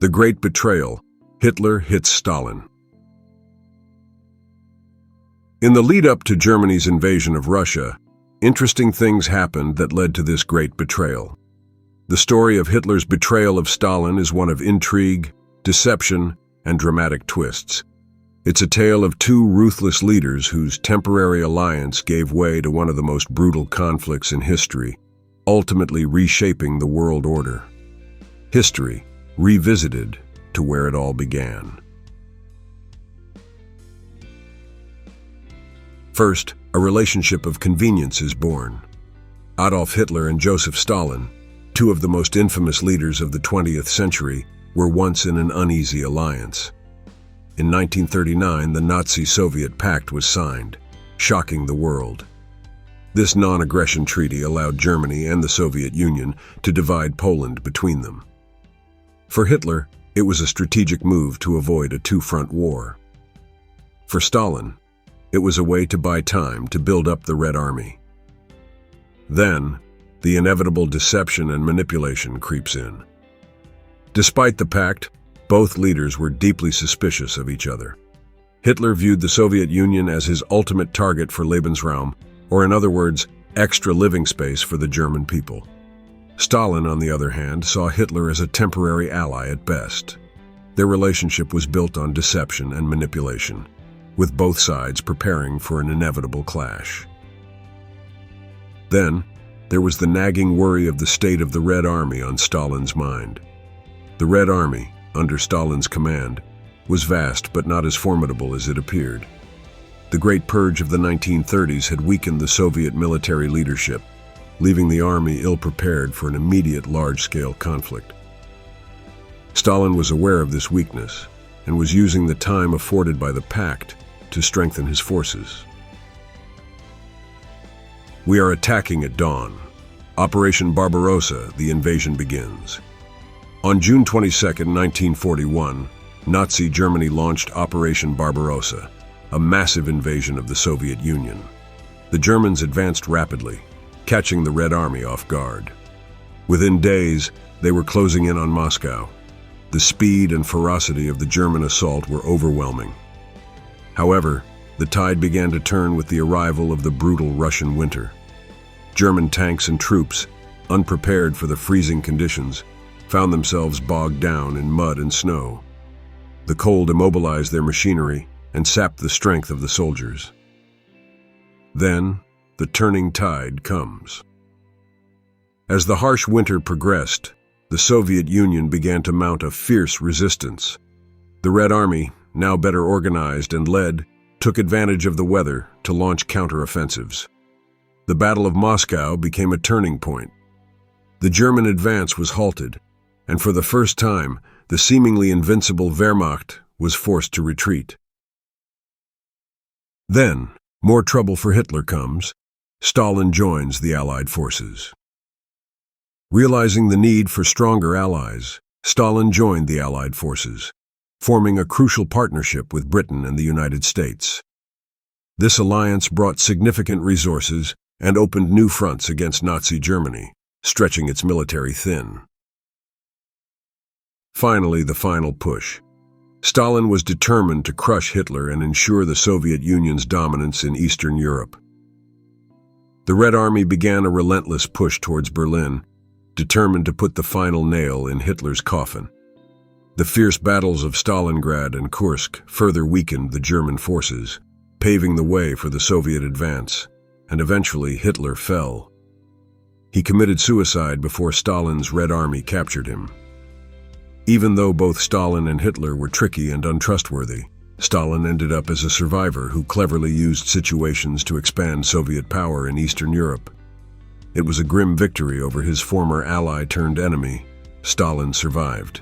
The Great Betrayal. Hitler hits Stalin. In the lead-up to Germany's invasion of Russia, interesting things happened that led to this great betrayal. The story of Hitler's betrayal of Stalin is one of intrigue, deception, and dramatic twists. It's a tale of two ruthless leaders whose temporary alliance gave way to one of the most brutal conflicts in history, ultimately reshaping the world order. History revisited to where it all began. First, a relationship of convenience is born. Adolf Hitler and Joseph Stalin, two of the most infamous leaders of the 20th century, were once in an uneasy alliance. In 1939, the Nazi-Soviet pact was signed, shocking the world. This non-aggression treaty allowed Germany and the Soviet Union to divide Poland between them. For Hitler, it was a strategic move to avoid a two-front war. For Stalin, it was a way to buy time to build up the Red Army. Then, the inevitable deception and manipulation creeps in. Despite the pact, both leaders were deeply suspicious of each other. Hitler viewed the Soviet Union as his ultimate target for Lebensraum, or in other words, extra living space for the German people. Stalin, on the other hand, saw Hitler as a temporary ally at best. Their relationship was built on deception and manipulation, with both sides preparing for an inevitable clash. Then, there was the nagging worry of the state of the Red Army on Stalin's mind. The Red Army, under Stalin's command, was vast but not as formidable as it appeared. The Great Purge of the 1930s had weakened the Soviet military leadership, leaving the army ill-prepared for an immediate large-scale conflict. Stalin was aware of this weakness and was using the time afforded by the pact to strengthen his forces. We are attacking at dawn. Operation Barbarossa, the invasion begins. On June 22, 1941, Nazi Germany launched Operation Barbarossa, a massive invasion of the Soviet Union. The Germans advanced rapidly, catching the Red Army off guard. Within days, they were closing in on Moscow. The speed and ferocity of the German assault were overwhelming. However, the tide began to turn with the arrival of the brutal Russian winter. German tanks and troops, unprepared for the freezing conditions, found themselves bogged down in mud and snow. The cold immobilized their machinery and sapped the strength of the soldiers. Then, the turning tide comes. As the harsh winter progressed, the Soviet Union began to mount a fierce resistance. The Red Army, now better organized and led, took advantage of the weather to launch counteroffensives. The Battle of Moscow became a turning point. The German advance was halted, and for the first time, the seemingly invincible Wehrmacht was forced to retreat. Then, more trouble for Hitler comes. Stalin joins the Allied forces. Realizing the need for stronger allies, Stalin joined the Allied forces, forming a crucial partnership with Britain and the United States. This alliance brought significant resources and opened new fronts against Nazi Germany, stretching its military thin. Finally, the final push. Stalin was determined to crush Hitler and ensure the Soviet Union's dominance in Eastern Europe. The Red Army began a relentless push towards Berlin, determined to put the final nail in Hitler's coffin. The fierce battles of Stalingrad and Kursk further weakened the German forces, paving the way for the Soviet advance, and eventually Hitler fell. He committed suicide before Stalin's Red Army captured him. Even though both Stalin and Hitler were tricky and untrustworthy, Stalin ended up as a survivor who cleverly used situations to expand Soviet power in Eastern Europe. It was a grim victory over his former ally turned enemy. Stalin survived.